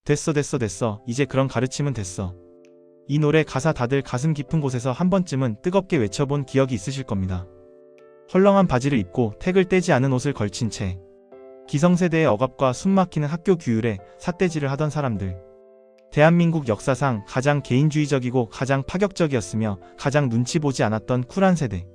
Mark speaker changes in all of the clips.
Speaker 1: 됐어 됐어 됐어. 이제 그런 가르침은 됐어. 이 노래 가사 다들 가슴 깊은 곳에서 한 번쯤은 뜨겁게 외쳐본 기억이 있으실 겁니다. 헐렁한 바지를 입고 택을 떼지 않은 옷을 걸친 채 기성세대의 억압과 숨막히는 학교 규율에 삿대질을 하던 사람들. 대한민국 역사상 가장 개인주의적이고 가장 파격적이었으며 가장 눈치 보지 않았던 쿨한 세대.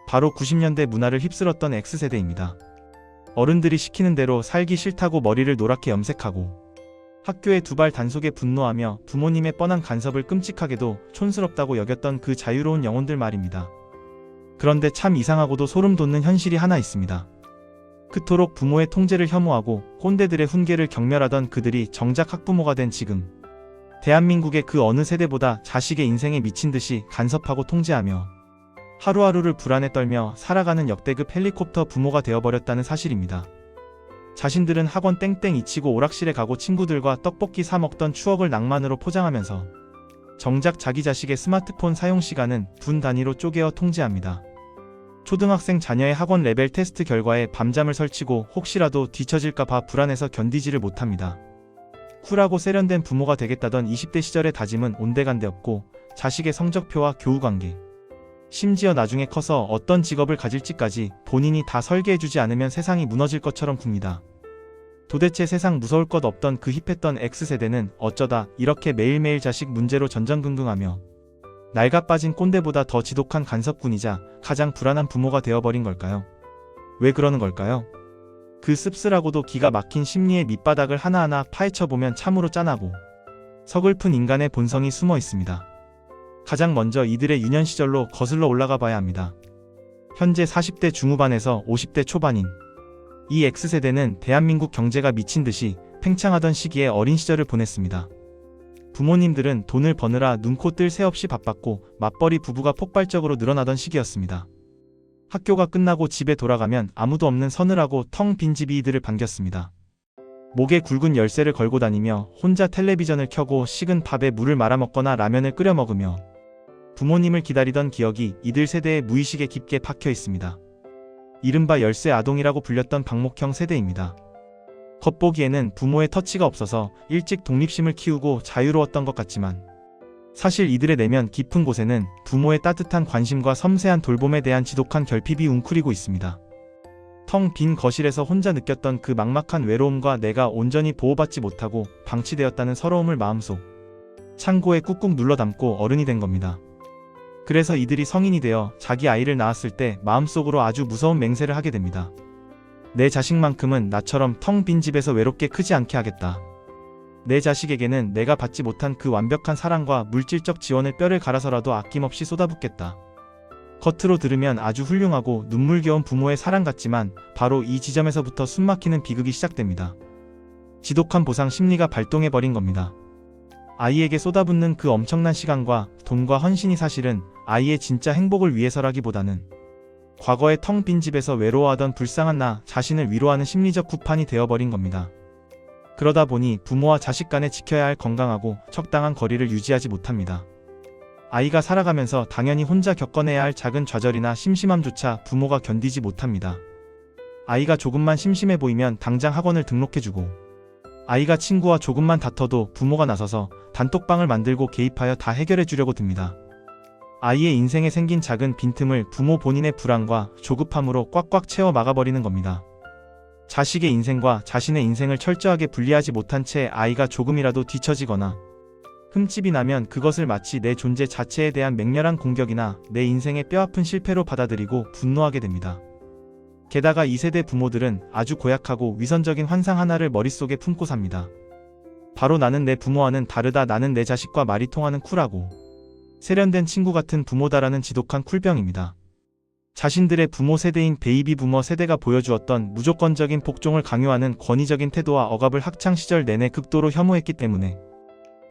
Speaker 1: 바로 90년대 문화를 휩쓸었던 X세대입니다. 어른들이 시키는 대로 살기 싫다고 머리를 노랗게 염색하고 학교에 두 발 단속에 분노하며 부모님의 뻔한 간섭을 끔찍하게도 촌스럽다고 여겼던 그 자유로운 영혼들 말입니다. 그런데 참 이상하고도 소름 돋는 현실이 하나 있습니다. 그토록 부모의 통제를 혐오하고 꼰대들의 훈계를 경멸하던 그들이 정작 학부모가 된 지금, 대한민국의 그 어느 세대보다 자식의 인생에 미친 듯이 간섭하고 통제하며 하루하루를 불안에 떨며 살아가는 역대급 헬리콥터 부모가 되어버렸다는 사실입니다. 자신들은 학원 땡땡 잊히고 오락실에 가고 친구들과 떡볶이 사 먹던 추억을 낭만으로 포장하면서 정작 자기 자식의 스마트폰 사용 시간은 분 단위로 쪼개어 통제합니다. 초등학생 자녀의 학원 레벨 테스트 결과에 밤잠을 설치고 혹시라도 뒤처질까봐 불안해서 견디지를 못합니다. 쿨하고 세련된 부모가 되겠다던 20대 시절의 다짐은 온데간데 없고 자식의 성적표와 교우관계, 심지어 나중에 커서 어떤 직업을 가질지까지 본인이 다 설계해주지 않으면 세상이 무너질 것처럼 굽니다. 도대체 세상 무서울 것 없던 그 힙했던 X세대는 어쩌다 이렇게 매일매일 자식 문제로 전전긍긍하며 낡아 빠진 꼰대보다 더 지독한 간섭꾼이자 가장 불안한 부모가 되어버린 걸까요? 왜 그러는 걸까요? 그 씁쓸하고도 기가 막힌 심리의 밑바닥을 하나하나 파헤쳐보면 참으로 짠하고 서글픈 인간의 본성이 숨어 있습니다. 가장 먼저 이들의 유년 시절로 거슬러 올라가 봐야 합니다. 현재 40대 중후반에서 50대 초반인 이 X세대는 대한민국 경제가 미친 듯이 팽창하던 시기에 어린 시절을 보냈습니다. 부모님들은 돈을 버느라 눈코 뜰 새 없이 바빴고 맞벌이 부부가 폭발적으로 늘어나던 시기였습니다. 학교가 끝나고 집에 돌아가면 아무도 없는 서늘하고 텅 빈 집이 이들을 반겼습니다. 목에 굵은 열쇠를 걸고 다니며 혼자 텔레비전을 켜고 식은 밥에 물을 말아 먹거나 라면을 끓여 먹으며 부모님을 기다리던 기억이 이들 세대의 무의식에 깊게 박혀 있습니다. 이른바 열쇠 아동이라고 불렸던 방목형 세대입니다. 겉보기에는 부모의 터치가 없어서 일찍 독립심을 키우고 자유로웠던 것 같지만 사실 이들의 내면 깊은 곳에는 부모의 따뜻한 관심과 섬세한 돌봄에 대한 지독한 결핍이 웅크리고 있습니다. 텅 빈 거실에서 혼자 느꼈던 그 막막한 외로움과 내가 온전히 보호받지 못하고 방치되었다는 서러움을 마음속 창고에 꾹꾹 눌러 담고 어른이 된 겁니다. 그래서 이들이 성인이 되어 자기 아이를 낳았을 때 마음속으로 아주 무서운 맹세를 하게 됩니다. 내 자식만큼은 나처럼 텅 빈 집에서 외롭게 크지 않게 하겠다. 내 자식에게는 내가 받지 못한 그 완벽한 사랑과 물질적 지원을 뼈를 갈아서라도 아낌없이 쏟아붓겠다. 겉으로 들으면 아주 훌륭하고 눈물겨운 부모의 사랑 같지만 바로 이 지점에서부터 숨막히는 비극이 시작됩니다. 지독한 보상 심리가 발동해버린 겁니다. 아이에게 쏟아붓는 그 엄청난 시간과 돈과 헌신이 사실은 아이의 진짜 행복을 위해서라기보다는 과거의 텅 빈 집에서 외로워하던 불쌍한 나 자신을 위로하는 심리적 구판이 되어버린 겁니다. 그러다 보니 부모와 자식 간에 지켜야 할 건강하고 적당한 거리를 유지하지 못합니다. 아이가 살아가면서 당연히 혼자 겪어내야 할 작은 좌절이나 심심함조차 부모가 견디지 못합니다. 아이가 조금만 심심해 보이면 당장 학원을 등록해주고 아이가 친구와 조금만 다퉈도 부모가 나서서 단톡방을 만들고 개입하여 다 해결해 주려고 듭니다. 아이의 인생에 생긴 작은 빈틈을 부모 본인의 불안과 조급함으로 꽉꽉 채워 막아버리는 겁니다. 자식의 인생과 자신의 인생을 철저하게 분리하지 못한 채 아이가 조금이라도 뒤처지거나 흠집이 나면 그것을 마치 내 존재 자체에 대한 맹렬한 공격이나 내 인생의 뼈아픈 실패로 받아들이고 분노하게 됩니다. 게다가 이 세대 부모들은 아주 고약하고 위선적인 환상 하나를 머릿속에 품고 삽니다. 바로 나는 내 부모와는 다르다, 나는 내 자식과 말이 통하는 쿨하고 세련된 친구 같은 부모다라는 지독한 쿨병입니다. 자신들의 부모 세대인 베이비 부머 세대가 보여주었던 무조건적인 복종을 강요하는 권위적인 태도와 억압을 학창시절 내내 극도로 혐오했기 때문에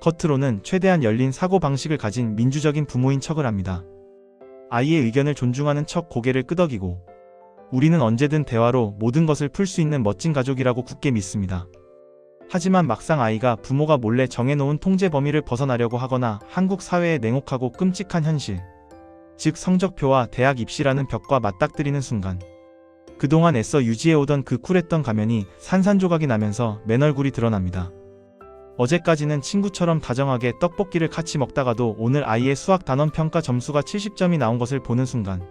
Speaker 1: 겉으로는 최대한 열린 사고방식을 가진 민주적인 부모인 척을 합니다. 아이의 의견을 존중하는 척 고개를 끄덕이고 우리는 언제든 대화로 모든 것을 풀 수 있는 멋진 가족이라고 굳게 믿습니다. 하지만 막상 아이가 부모가 몰래 정해놓은 통제 범위를 벗어나려고 하거나 한국 사회의 냉혹하고 끔찍한 현실, 즉 성적표와 대학 입시라는 벽과 맞닥뜨리는 순간 그동안 애써 유지해오던 그 쿨했던 가면이 산산조각이 나면서 맨얼굴이 드러납니다. 어제까지는 친구처럼 다정하게 떡볶이를 같이 먹다가도 오늘 아이의 수학 단원 평가 점수가 70점이 나온 것을 보는 순간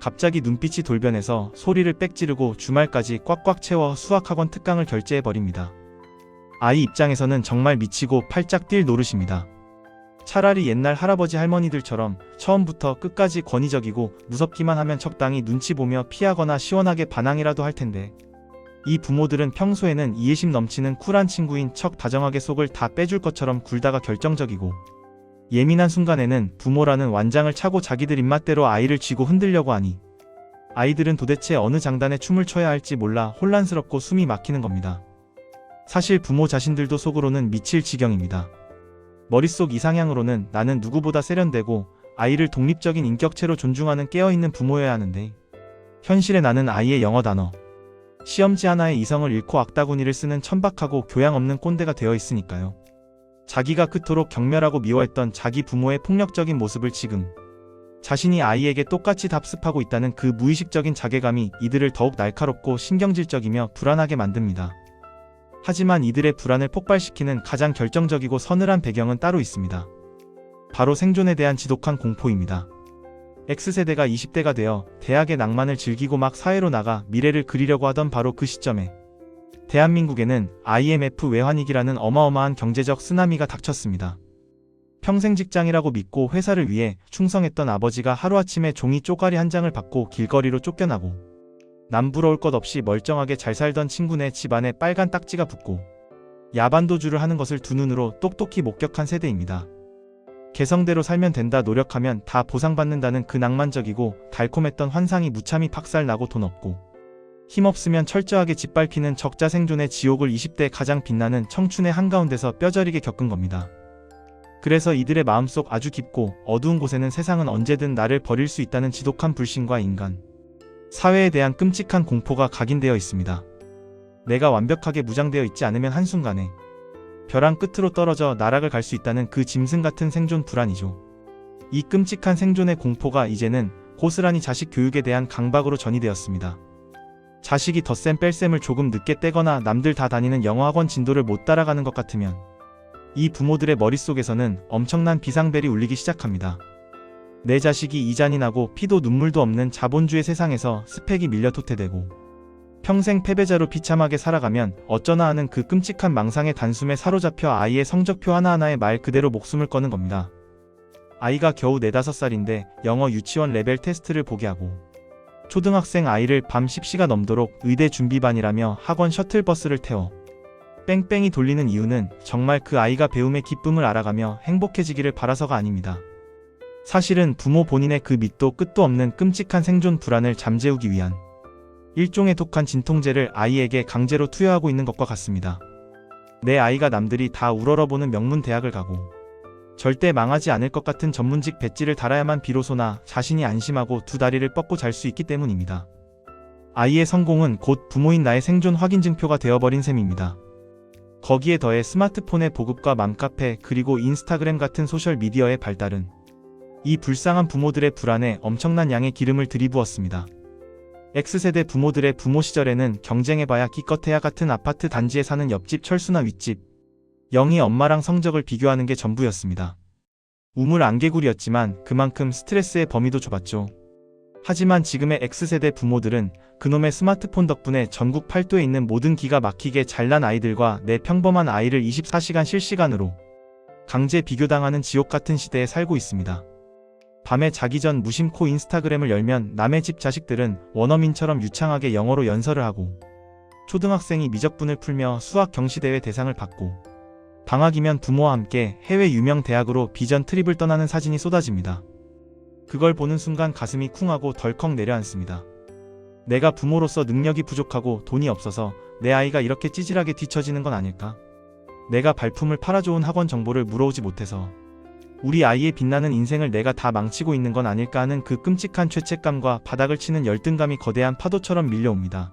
Speaker 1: 갑자기 눈빛이 돌변해서 소리를 빽 지르고 주말까지 꽉꽉 채워 수학학원 특강을 결제해버립니다. 아이 입장에서는 정말 미치고 팔짝 뛸 노릇입니다. 차라리 옛날 할아버지 할머니들처럼 처음부터 끝까지 권위적이고 무섭기만 하면 적당히 눈치 보며 피하거나 시원하게 반항이라도 할 텐데, 이 부모들은 평소에는 이해심 넘치는 쿨한 친구인 척 다정하게 속을 다 빼줄 것처럼 굴다가 결정적이고 예민한 순간에는 부모라는 완장을 차고 자기들 입맛대로 아이를 쥐고 흔들려고 하니 아이들은 도대체 어느 장단에 춤을 춰야 할지 몰라 혼란스럽고 숨이 막히는 겁니다. 사실 부모 자신들도 속으로는 미칠 지경입니다. 머릿속 이상향으로는 나는 누구보다 세련되고 아이를 독립적인 인격체로 존중하는 깨어있는 부모여야 하는데, 현실의 나는 아이의 영어 단어, 시험지 하나에 이성을 잃고 악다구니를 쓰는 천박하고 교양 없는 꼰대가 되어 있으니까요. 자기가 그토록 경멸하고 미워했던 자기 부모의 폭력적인 모습을 지금 자신이 아이에게 똑같이 답습하고 있다는 그 무의식적인 자괴감이 이들을 더욱 날카롭고 신경질적이며 불안하게 만듭니다. 하지만 이들의 불안을 폭발시키는 가장 결정적이고 서늘한 배경은 따로 있습니다. 바로 생존에 대한 지독한 공포입니다. X세대가 20대가 되어 대학의 낭만을 즐기고 막 사회로 나가 미래를 그리려고 하던 바로 그 시점에 대한민국에는 IMF 외환위기라는 어마어마한 경제적 쓰나미가 닥쳤습니다. 평생 직장이라고 믿고 회사를 위해 충성했던 아버지가 하루아침에 종이 쪼가리 한 장을 받고 길거리로 쫓겨나고, 남 부러울 것 없이 멀쩡하게 잘 살던 친구네 집안에 빨간 딱지가 붙고 야반도주를 하는 것을 두 눈으로 똑똑히 목격한 세대입니다. 개성대로 살면 된다, 노력하면 다 보상받는다는 그 낭만적이고 달콤했던 환상이 무참히 박살나고 돈 없고 힘없으면 철저하게 짓밟히는 적자 생존의 지옥을 20대 가장 빛나는 청춘의 한가운데서 뼈저리게 겪은 겁니다. 그래서 이들의 마음속 아주 깊고 어두운 곳에는 세상은 언제든 나를 버릴 수 있다는 지독한 불신과 인간, 사회에 대한 끔찍한 공포가 각인되어 있습니다. 내가 완벽하게 무장되어 있지 않으면 한순간에 벼랑 끝으로 떨어져 나락을 갈 수 있다는 그 짐승 같은 생존 불안이죠. 이 끔찍한 생존의 공포가 이제는 고스란히 자식 교육에 대한 강박으로 전이되었습니다. 자식이 덧셈 뺄셈을 조금 늦게 떼거나 남들 다 다니는 영어학원 진도를 못 따라가는 것 같으면 이 부모들의 머릿속에서는 엄청난 비상벨이 울리기 시작합니다. 내 자식이 이잔인하고 피도 눈물도 없는 자본주의 세상에서 스펙이 밀려 도태되고 평생 패배자로 비참하게 살아가면 어쩌나 하는 그 끔찍한 망상의 단숨에 사로잡혀 아이의 성적표 하나하나에 말 그대로 목숨을 거는 겁니다. 아이가 겨우 4, 5살인데 영어 유치원 레벨 테스트를 보게 하고 초등학생 아이를 밤 10시가 넘도록 의대 준비반이라며 학원 셔틀버스를 태워 뺑뺑이 돌리는 이유는 정말 그 아이가 배움의 기쁨을 알아가며 행복해지기를 바라서가 아닙니다. 사실은 부모 본인의 그 밑도 끝도 없는 끔찍한 생존 불안을 잠재우기 위한 일종의 독한 진통제를 아이에게 강제로 투여하고 있는 것과 같습니다. 내 아이가 남들이 다 우러러보는 명문 대학을 가고 절대 망하지 않을 것 같은 전문직 배지를 달아야만 비로소나 자신이 안심하고 두 다리를 뻗고 잘 수 있기 때문입니다. 아이의 성공은 곧 부모인 나의 생존 확인증표가 되어버린 셈입니다. 거기에 더해 스마트폰의 보급과 맘카페 그리고 인스타그램 같은 소셜미디어의 발달은 이 불쌍한 부모들의 불안에 엄청난 양의 기름을 들이부었습니다. X세대 부모들의 부모 시절에는 경쟁해봐야 기껏해야 같은 아파트 단지에 사는 옆집 철수나 윗집 영희 엄마랑 성적을 비교하는 게 전부였습니다. 우물 안개구리였지만 그만큼 스트레스의 범위도 좁았죠. 하지만 지금의 X세대 부모들은 그놈의 스마트폰 덕분에 전국 팔도에 있는 모든 기가 막히게 잘난 아이들과 내 평범한 아이를 24시간 실시간으로 강제 비교당하는 지옥같은 시대에 살고 있습니다. 밤에 자기 전 무심코 인스타그램을 열면 남의 집 자식들은 원어민처럼 유창하게 영어로 연설을 하고 초등학생이 미적분을 풀며 수학 경시대회 대상을 받고 방학이면 부모와 함께 해외 유명 대학으로 비전 트립을 떠나는 사진이 쏟아집니다. 그걸 보는 순간 가슴이 쿵하고 덜컥 내려앉습니다. 내가 부모로서 능력이 부족하고 돈이 없어서 내 아이가 이렇게 찌질하게 뒤처지는 건 아닐까? 내가 발품을 팔아좋은 학원 정보를 물어오지 못해서 우리 아이의 빛나는 인생을 내가 다 망치고 있는 건 아닐까 하는 그 끔찍한 죄책감과 바닥을 치는 열등감이 거대한 파도처럼 밀려옵니다.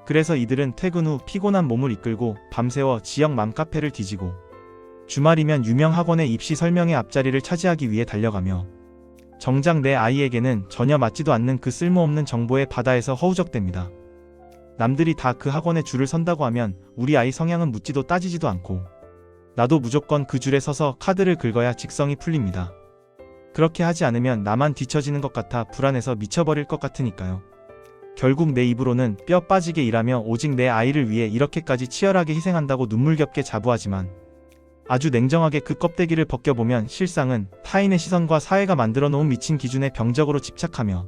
Speaker 1: 그래서 이들은 퇴근 후 피곤한 몸을 이끌고 밤새워 지역 맘카페를 뒤지고 주말이면 유명 학원의 입시 설명회 앞자리를 차지하기 위해 달려가며 정작 내 아이에게는 전혀 맞지도 않는 그 쓸모없는 정보의 바다에서 허우적댑니다. 남들이 다 그 학원에 줄을 선다고 하면 우리 아이 성향은 묻지도 따지지도 않고 나도 무조건 그 줄에 서서 카드를 긁어야 직성이 풀립니다. 그렇게 하지 않으면 나만 뒤처지는 것 같아 불안해서 미쳐버릴 것 같으니까요. 결국 내 입으로는 뼈 빠지게 일하며 오직 내 아이를 위해 이렇게까지 치열하게 희생한다고 눈물겹게 자부하지만 아주 냉정하게 그 껍데기를 벗겨보면 실상은 타인의 시선과 사회가 만들어 놓은 미친 기준에 병적으로 집착하며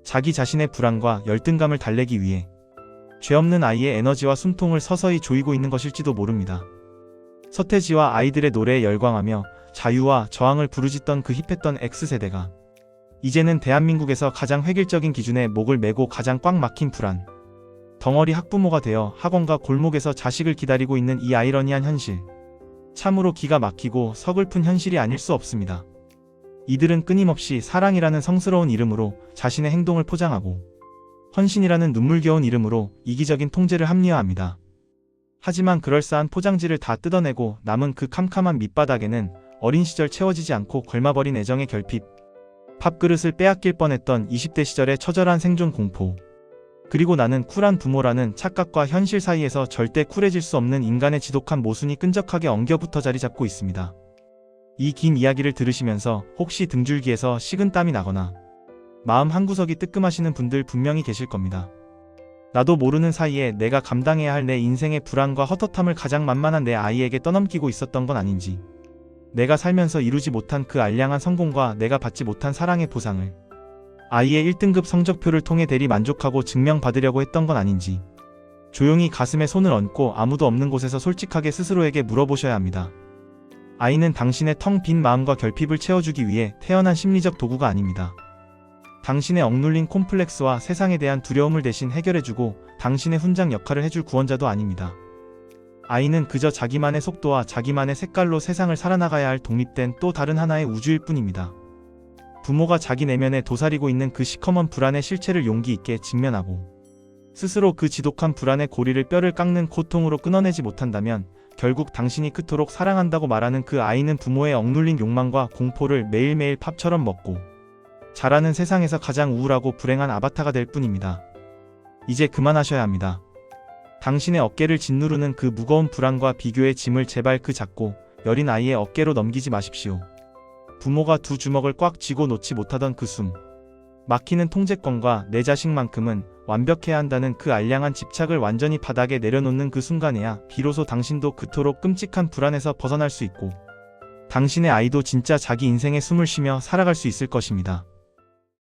Speaker 1: 자기 자신의 불안과 열등감을 달래기 위해 죄 없는 아이의 에너지와 숨통을 서서히 조이고 있는 것일지도 모릅니다. 서태지와 아이들의 노래에 열광하며 자유와 저항을 부르짖던 그 힙했던 X세대가 이제는 대한민국에서 가장 획일적인 기준에 목을 메고 가장 꽉 막힌 불안 덩어리 학부모가 되어 학원과 골목에서 자식을 기다리고 있는 이 아이러니한 현실. 참으로 기가 막히고 서글픈 현실이 아닐 수 없습니다. 이들은 끊임없이 사랑이라는 성스러운 이름으로 자신의 행동을 포장하고 헌신이라는 눈물겨운 이름으로 이기적인 통제를 합리화합니다. 하지만 그럴싸한 포장지를 다 뜯어내고 남은 그 캄캄한 밑바닥에는 어린 시절 채워지지 않고 곪아버린 애정의 결핍, 밥그릇을 빼앗길 뻔했던 20대 시절의 처절한 생존 공포, 그리고 나는 쿨한 부모라는 착각과 현실 사이에서 절대 쿨해질 수 없는 인간의 지독한 모순이 끈적하게 엉겨붙어 자리 잡고 있습니다. 이 긴 이야기를 들으시면서 혹시 등줄기에서 식은땀이 나거나 마음 한구석이 뜨끔하시는 분들 분명히 계실 겁니다. 나도 모르는 사이에 내가 감당해야 할 내 인생의 불안과 헛헛함을 가장 만만한 내 아이에게 떠넘기고 있었던 건 아닌지, 내가 살면서 이루지 못한 그 알량한 성공과 내가 받지 못한 사랑의 보상을 아이의 1등급 성적표를 통해 대리 만족하고 증명받으려고 했던 건 아닌지 조용히 가슴에 손을 얹고 아무도 없는 곳에서 솔직하게 스스로에게 물어보셔야 합니다. 아이는 당신의 텅 빈 마음과 결핍을 채워주기 위해 태어난 심리적 도구가 아닙니다. 당신의 억눌린 콤플렉스와 세상에 대한 두려움을 대신 해결해주고 당신의 훈장 역할을 해줄 구원자도 아닙니다. 아이는 그저 자기만의 속도와 자기만의 색깔로 세상을 살아나가야 할 독립된 또 다른 하나의 우주일 뿐입니다. 부모가 자기 내면에 도사리고 있는 그 시커먼 불안의 실체를 용기 있게 직면하고 스스로 그 지독한 불안의 고리를 뼈를 깎는 고통으로 끊어내지 못한다면 결국 당신이 그토록 사랑한다고 말하는 그 아이는 부모의 억눌린 욕망과 공포를 매일매일 팝처럼 먹고 자라는 세상에서 가장 우울하고 불행한 아바타가 될 뿐입니다. 이제 그만하셔야 합니다. 당신의 어깨를 짓누르는 그 무거운 불안과 비교의 짐을 제발 그 작고 여린 아이의 어깨로 넘기지 마십시오. 부모가 두 주먹을 꽉 쥐고 놓지 못하던 그 숨 막히는 통제권과 내 자식만큼은 완벽해야 한다는 그 알량한 집착을 완전히 바닥에 내려놓는 그 순간에야 비로소 당신도 그토록 끔찍한 불안에서 벗어날 수 있고 당신의 아이도 진짜 자기 인생의 숨을 쉬며 살아갈 수 있을 것입니다.